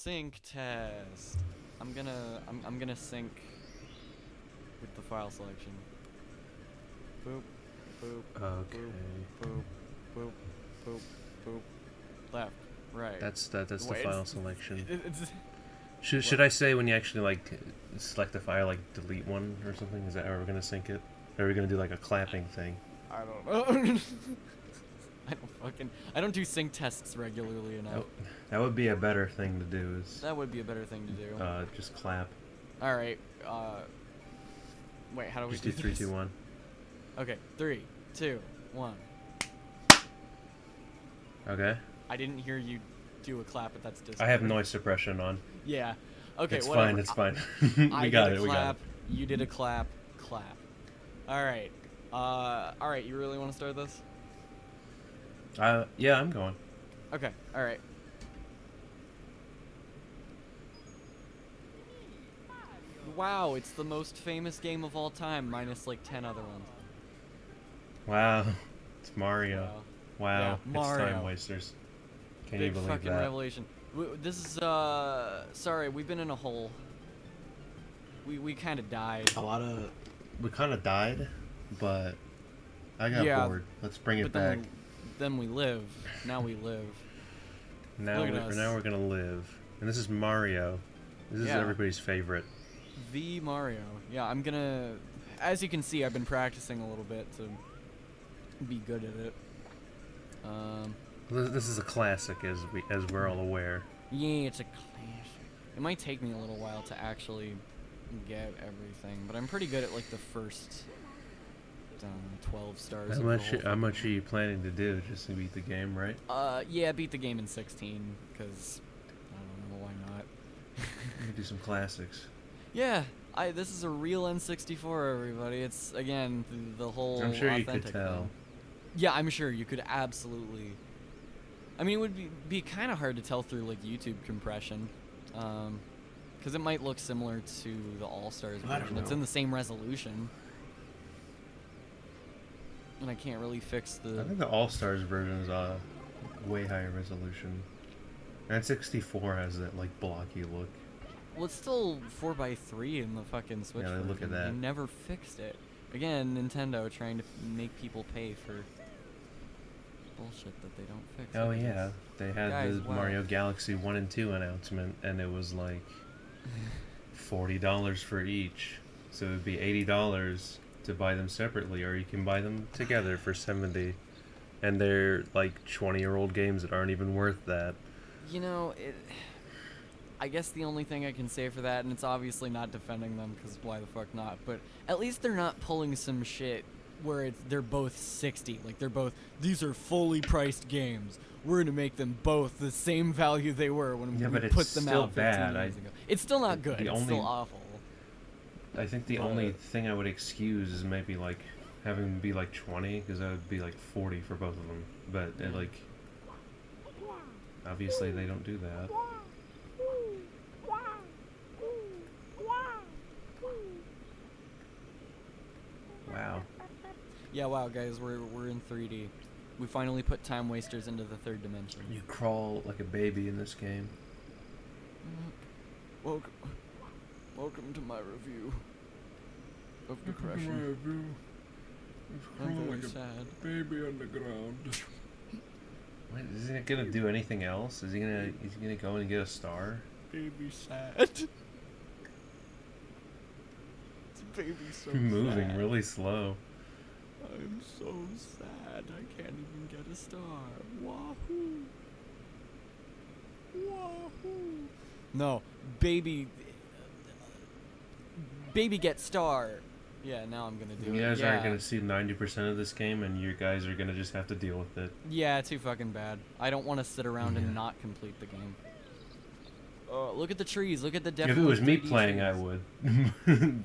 Sync test. I'm gonna sync with the file selection. Boop, boop, Okay. boop, boop, boop, boop, boop. Left, right. That's the Wait, file selection. It's Should I say when you actually like select a file, like delete one or something? Is that how we're gonna sync it? Or are we gonna do like a clapping thing? I don't know. I don't do sync tests regularly enough. That would be a better thing to do. That would be a better thing to do. Just clap. All right. Wait, how do we Just do do 3, this? 2, 1. Okay, 3, 2, 1. Okay. I didn't hear you do a clap, but that's just. I have noise suppression on. Yeah. Okay. It's whatever. fine. It's fine. I we got did it. a We got clap. it. You did a clap. Clap. All right. All right. You really want to start this? Yeah, I'm going. Okay. All right. Wow, it's the most famous game of all time, minus like 10 other ones. Wow. It's Mario. Wow. Yeah, It's Mario. Timewasters. Can Big you believe fucking that? revelation. This is sorry, we've been in a hole. We kind of died. We kind of died, but I got Yeah, bored. Let's bring it But back. then we live. Now we live. Now Look at us. we're gonna live. And this is Mario. This is Yeah. everybody's favorite. The Mario. Yeah, I'm gonna. As you can see, I've been practicing a little bit to be good at it. This is a classic, as we're all aware. Yeah, it's a classic. It might take me a little while to actually get everything, but I'm pretty good at like the first 12 stars. How of much the whole how much are you planning to do just to beat the game, right? Yeah, beat the game in 16, because I don't know, why not? Let me do some classics. Yeah, this is a real N64, everybody. It's, again, the whole I'm sure you authentic could tell. thing. Yeah, I'm sure you could absolutely. I mean, it would be kind of hard to tell through, like, YouTube compression, because it might look similar to the All-Stars I don't version. It's know. in the same resolution. And I can't really fix I the... think the All-Stars version is way higher resolution. And 64 has that like blocky look. Well, it's still 4:3 in the fucking Switch Yeah, version. look at that. They never fixed it. Again, Nintendo trying to make people pay for bullshit that they don't fix. Oh I guess. yeah, they had Guys, the wow. Mario Galaxy 1 and 2 announcement, and it was like $40 for each. So it would be $80 to buy them separately, or you can buy them together for $70. And they're like 20-year-old games that aren't even worth that. You know, I guess the only thing I can say for that, and it's obviously not defending them, because why the fuck not, but at least they're not pulling some shit where they're both 60. Like, they're both, these are fully priced games. We're gonna make them both the same value they were when we but put it's them still out 15 bad. years ago. It's still not good. the It's still only- awful. I think the only thing I would excuse is maybe like having them be like 20, because that would be like 40 for both of them. But like, obviously they don't do that. Wow. Yeah, wow, guys, we're in 3D. We finally put Timewasters into the third dimension. You crawl like a baby in this game. Welcome to my review of depression. I'm very sad. baby on the ground. Wait, is he gonna do anything else? Is he gonna go and get a star? Baby sad. It's baby so Moving sad. really slow. I'm so sad. I can't even get a star. Wahoo! Wahoo! No, baby. Baby get star. Yeah, now I'm gonna do You it. guys Yeah. aren't gonna see 90% of this game, and you guys are gonna just have to deal with it. Yeah, too fucking bad. I don't want to sit around Yeah. and not complete the game. Oh, look at the trees. Look at the If depth. it was me 3D playing, trees. I would.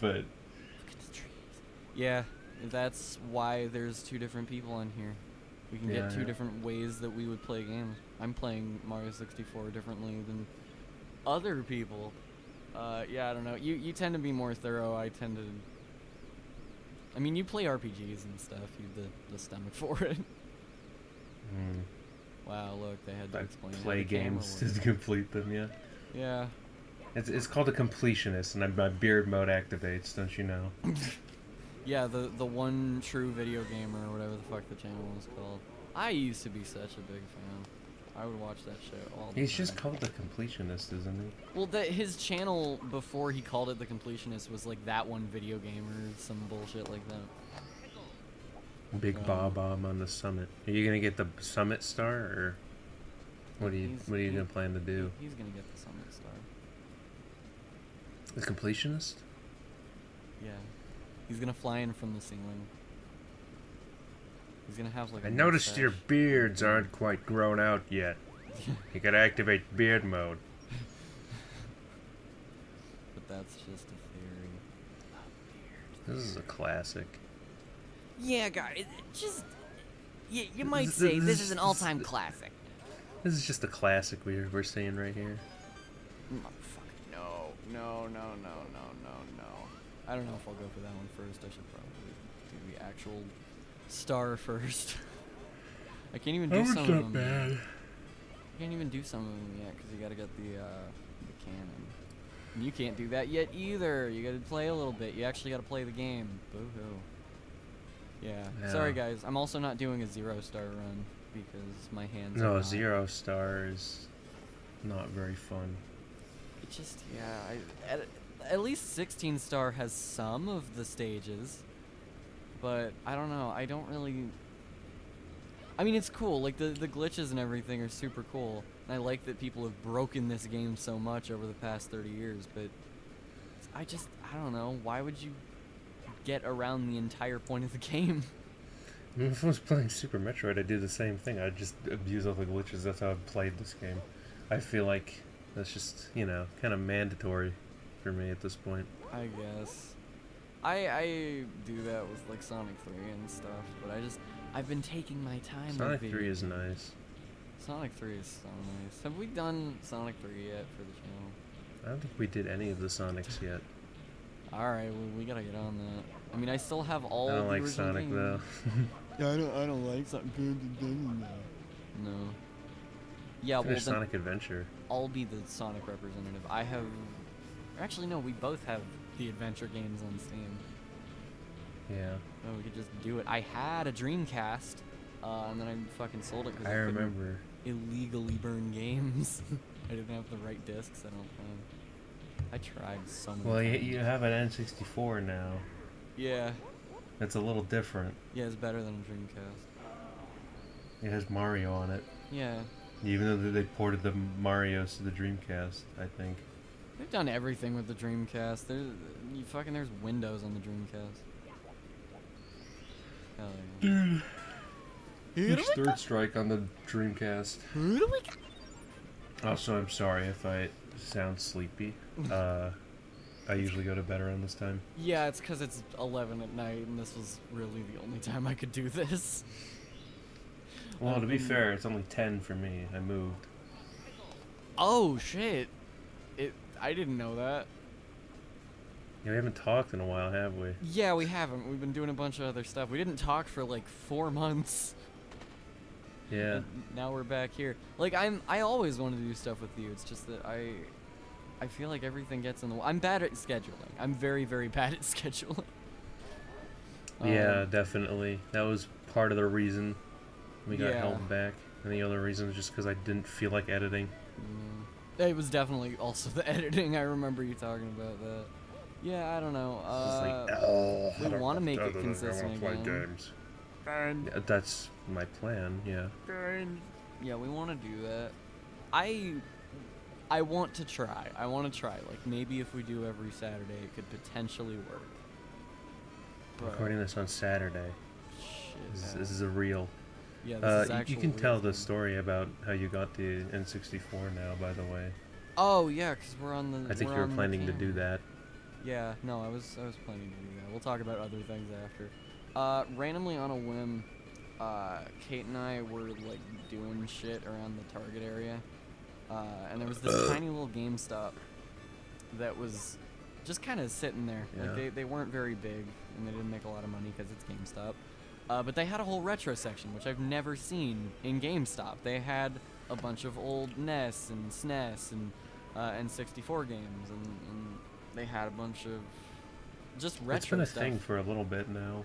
But Look at the trees. Yeah, that's why there's two different people in here. We can Yeah, get two yeah. different ways that we would play games. I'm playing Mario 64 differently than other people. Yeah, I don't know. You tend to be more thorough. I tend to. I mean, you play RPGs and stuff. You have the stomach for it. mm, Wow, look, they had to I explain. how play the camera games to works. complete them. Yeah. Yeah. It's called a completionist, and my beard mode activates. Don't you know? Yeah, the one true video gamer, or whatever the fuck the channel was called. I used to be such a big fan. I would watch that shit all the time. He's just called the completionist, isn't he? Well, his channel before he called it the completionist was like that one video gamer, some bullshit like that. Big Bob on the summit. Are you gonna get the summit star, or what are you gonna plan to do? He's gonna get the summit star. The completionist? Yeah. He's gonna fly in from the ceiling. He's gonna have like. I noticed your beards aren't quite grown out yet. You gotta activate beard mode. But that's just a theory. This is a classic. Yeah, guys, just you might say this is an all-time classic. This is just a classic we're seeing right here. Motherfucker, no. I don't know if I'll go for that one first. I should probably do the actual star first. I can't even do some of them. Bad. I can't even do some of them yet because you gotta get the cannon. And you can't do that yet either. You gotta play a little bit. You actually gotta play the game. Boo-hoo. Yeah. Sorry guys. I'm also not doing a 0-star run because my hands. No, are a not. 0-star is not very fun. It just at least 16-star has some of the stages, but I don't know. I don't really. I mean, it's cool. Like the glitches and everything are super cool, and I like that people have broken this game so much over the past 30 years. But I don't know. Why would you get around the entire point of the game? I mean, if I was playing Super Metroid, I'd do the same thing. I'd just abuse all the glitches. That's how I've played this game. I feel like that's just, kind of mandatory for me at this point. I guess. I do that with like Sonic 3 and stuff, but I've been taking my time. Sonic with 3 is nice. Sonic 3 is so nice. Have we done Sonic 3 yet for the channel? I don't think we did any of the Sonics yet. Alright, well, we gotta get on that. I mean, I still have all I don't the like original Sonic games. though. Yeah, I don't like Sonic. No. Yeah, well, Finish then Sonic Adventure. I'll be the Sonic representative. I have. Actually, no, we both have the adventure games on Steam. Yeah. Oh, we could just do it. I had a Dreamcast, and then I fucking sold it because I remember. Illegally burn games. I didn't have the right discs. I don't think. I tried so many Well, times. you have an N64 now. Yeah. It's a little different. Yeah, it's better than a Dreamcast. It has Mario on it. Yeah. Even though they ported the Marios to the Dreamcast, I think. They've done everything with the Dreamcast. There's Windows on the Dreamcast. Hell yeah. Dude. There's Third Strike on the Dreamcast. Also, I'm sorry if I sound sleepy. I usually go to bed around this time. Yeah, it's because it's 11 at night, and this was really the only time I could do this. Well, to be fair, it's only 10 for me. I moved. Oh, shit. I didn't know that. Yeah, we haven't talked in a while, have we? Yeah, we haven't. We've been doing a bunch of other stuff. We didn't talk for like 4 months. Yeah. And now we're back here. Like, I always wanted to do stuff with you. It's just that I feel like everything gets in the way. I'm bad at scheduling. I'm very, very bad at scheduling. Yeah, definitely. That was part of the reason we got Yeah. held back. And the other reason was just because I didn't feel like editing. It was definitely also the editing. I remember you talking about that. Yeah, I don't know. We want to make it consistent again. Games. Yeah, that's my plan, yeah. Yeah, we want to do that. I want to try. Like, maybe if we do every Saturday, it could potentially work. But Recording this on Saturday. shit, This is a real. yeah, this is You actual can tell real the thing. story about how you got the N64 now, by the way. Oh yeah, because we're on the. I think we're you were on the planning to cam. do that. Yeah, no, I was planning to do that. We'll talk about other things after. Randomly on a whim, Kate and I were like doing shit around the Target area, and there was this tiny little GameStop that was just kind of sitting there. Yeah. Like they weren't very big, and they didn't make a lot of money because it's GameStop. But they had a whole retro section, which I've never seen in GameStop. They had a bunch of old NES and SNES and N64 games, and they had a bunch of just retro It's been a stuff. thing for a little bit now.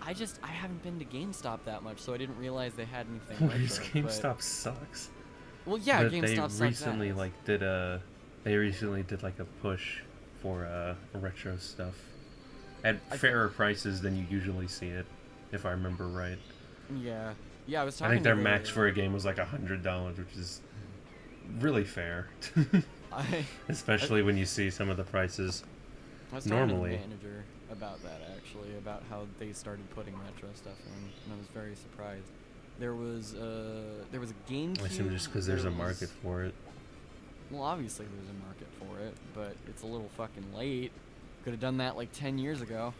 I haven't been to GameStop that much, so I didn't realize they had anything retro. Because GameStop sucks. Well, yeah, But GameStop sucks. they recently they recently did like a push for retro stuff at fairer prices than you usually see it, if I remember right. Yeah, I was I talking. think their max for a game was like $100, which is really fair. Especially when you see some of the prices. I was talking normally. to the manager about that, actually, about how they started putting retro stuff in, and I was very surprised. There was a GameCube. I assume just because there's a market for it. Well, obviously there's a market for it, but it's a little fucking late. Could have done that like 10 years ago.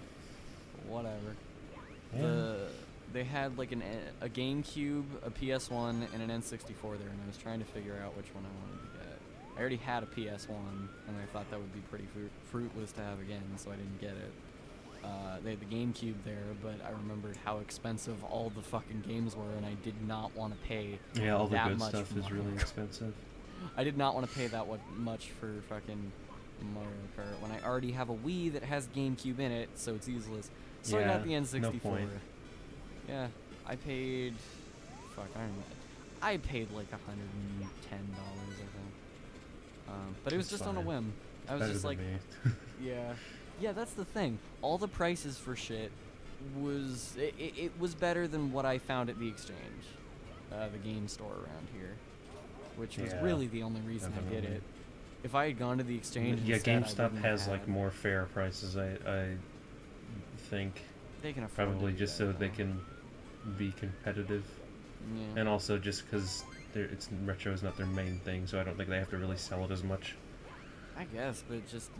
Whatever. Yeah. They had like a GameCube, a PS1, and an N64 there, and I was trying to figure out which one I wanted to get. I already had a PS1, and I thought that would be pretty fruitless to have again, so I didn't get it. They had the GameCube there, but I remembered how expensive all the fucking games were, and I did not want to pay Yeah, all the that good much stuff for is really expensive. I did not want to pay that much for fucking Mario Kart when I already have a Wii that has GameCube in it, so it's useless. So I got the N64. No point. Yeah, I paid. Fuck, I don't know. I paid like $110, I think. But it was That's just on a fine. whim. I was Better just than like, me. yeah, that's the thing. All the prices for shit was it was better than what I found at the Exchange, the game store around here, which was Yeah, really the only reason I did definitely. it. If I had gone to the Exchange, Yeah, instead, I GameStop wouldn't has have like had- more fair prices. I think They can afford probably to do just that, so they though. can be competitive, Yeah. and also just because it's retro is not their main thing, so I don't think they have to really sell it as much. I guess, but just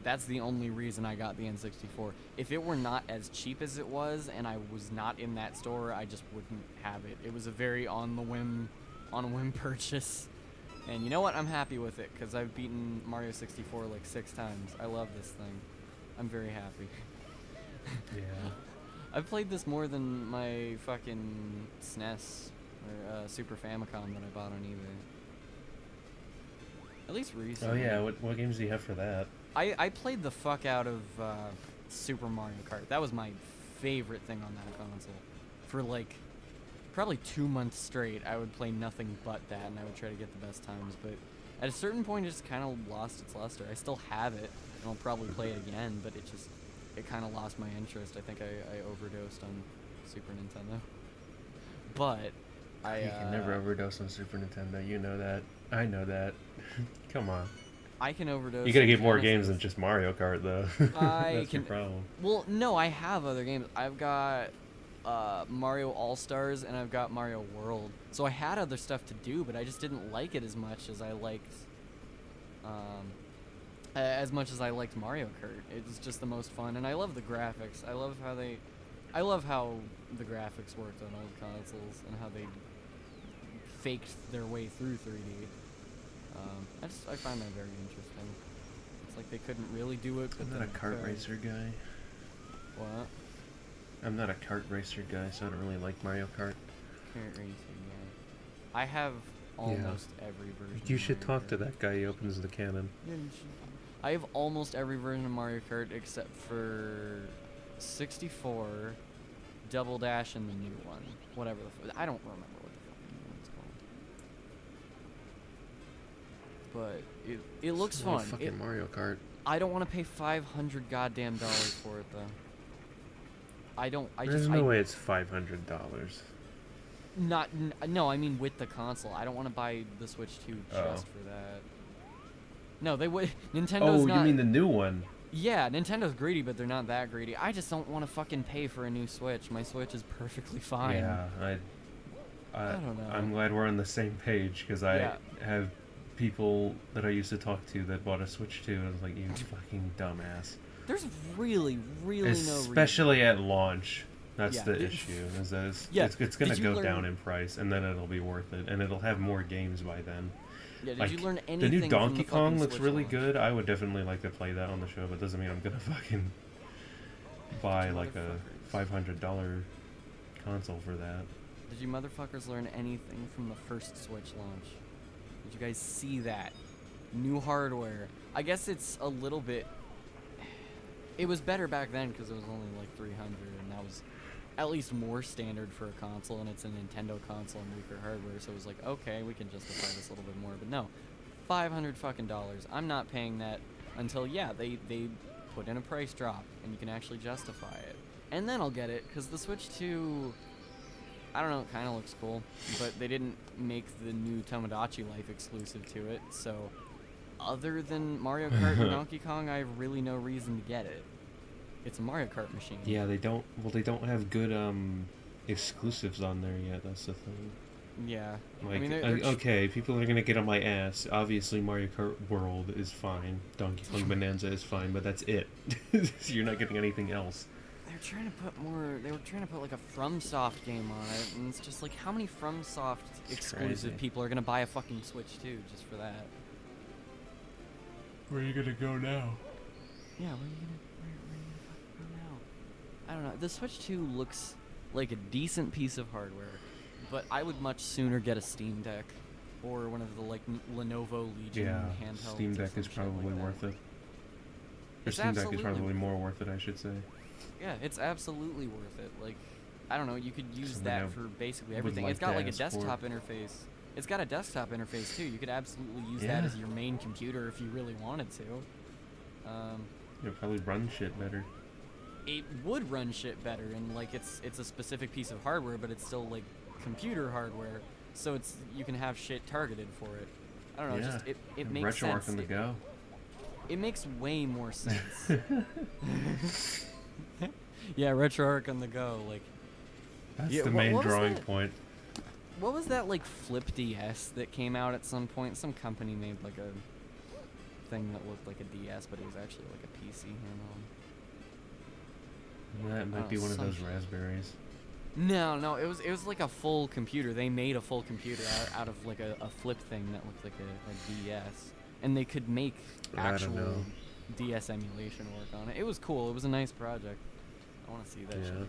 that's the only reason I got the N64. If it were not as cheap as it was, and I was not in that store, I just wouldn't have it. It was a very on a whim purchase, and you know what? I'm happy with it because I've beaten Mario 64 like 6 times. I love this thing. I'm very happy. Yeah. I've played this more than my fucking SNES or Super Famicom that I bought on eBay. At least Oh recently. yeah, what games do you have for that? I played the fuck out of Super Mario Kart. That was my favorite thing on that console. For like probably 2 months straight, I would play nothing but that, and I would try to get the best times. But at a certain point, it just kind of lost its luster. I still have it, and I'll probably play it again, but it kind of lost my interest. I think I overdosed on Super Nintendo. But You can never overdose on Super Nintendo. You know that. I know that. Come on. I can overdose. You gotta on get more games Genesis. than just Mario Kart, though. I That's your can- problem. Well, no, I have other games. I've got Mario All-Stars and I've got Mario World. So I had other stuff to do, but I just didn't like it as much as I liked Mario Kart. It was just the most fun, and I love the graphics. I love how the graphics worked on old consoles and how they faked their way through 3D. I find that very interesting. It's like they couldn't really do it, but I'm not a then kart could. racer guy. What? I'm not a kart racer guy, so I don't really like Mario Kart. Kart racing, yeah. I have almost every version. You of should Mario talk to Kart. that guy. He opens the cannon. Yeah, you should. I have almost every version of Mario Kart except for 64, Double Dash, and the new one. Whatever I don't remember what the fucking new one's called. But it looks It's not fun. Fucking Mario Kart. I don't want to pay $500 goddamn dollars for it though. There's no way it's $500. No, I mean with the console. I don't want to buy the Switch 2 just for that. No, they would. Nintendo's not. You mean the new one? Yeah, Nintendo's greedy, but they're not that greedy. I just don't want to fucking pay for a new Switch. My Switch is perfectly fine. Yeah, I don't know. I'm glad we're on the same page because I Yeah. have people that I used to talk to that bought a Switch 2, and I was like, you fucking dumbass. There's really no reason. Especially at launch. That's Yeah, the issue. Is that Yeah, it's going did to you go learn- down in price, and then it'll be worth it, and it'll have more games by then. Yeah, did Like, you learn the anything new from Donkey the Kong fucking looks Switch really launch? good. I would definitely like to play that on the show, but doesn't mean I'm gonna fucking buy You like a motherfuckers. $500 console for that. Did you motherfuckers learn anything from the first Switch launch? Did you guys see that? new hardware. I guess it's a little bit. It was better back then because it was only like 300, and that was at least more standard for a console, and it's a Nintendo console and weaker hardware. So it was like, okay, we can justify this a little bit more. But no, $500 fucking dollars. I'm not paying that until they put in a price drop and you can actually justify it, and then I'll get it because the Switch 2. I don't know, it kind of looks cool, but they didn't make the new Tomodachi Life exclusive to it, so other than Mario Kart and Donkey Kong, I have really no reason to get it. It's a Mario Kart machine. Yeah, they don't have good exclusives on there yet. That's the thing. Yeah. Like, I mean, okay, people are gonna get on my ass. Obviously, Mario Kart World is fine. Donkey Kong Bonanza is fine, but that's it. So you're not getting anything else. They were trying to put like a FromSoft game on it, and it's just like, how many FromSoft exclusive people are gonna buy a fucking Switch 2 just for that? Where are you gonna go now? Yeah, where are you gonna fucking go now? I don't know. The Switch 2 looks like a decent piece of hardware, but I would much sooner get a Steam Deck or one of the like Lenovo Legion handhelds. Steam Deck is probably worth it. Or Steam Deck is probably more worth it, I should say. Yeah, it's absolutely worth it. Like, I don't know, you could use Something that I for basically everything. like It's got to like a ask for. desktop interface. It's got a desktop interface too. You could absolutely use that as your main computer if you really wanted to. It'll probably run shit better. It would run shit better, and like it's a specific piece of hardware, but it's still like computer hardware, so it's you can have shit targeted for it. I don't know, just it makes sense. RetroArch on the go. It makes way more sense. Yeah, RetroArch on the go, like. That's the main drawing point. What was that like flip DS that came out at some point? Some company made like a thing that looked like a DS, but it was actually like a PC handheld. That might be one of those Raspberries. No, it was like a full computer. They made a full computer out of like a flip thing that looked like a DS, and they could make actual DS emulation work on it. It was cool. It was a nice project. I want to see that shit again.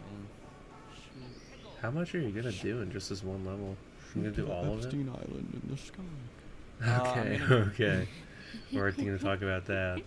How much are you gonna do in just this one level? You gonna do all of it? Epstein Island in the sky. Okay, okay. We're gonna talk about that.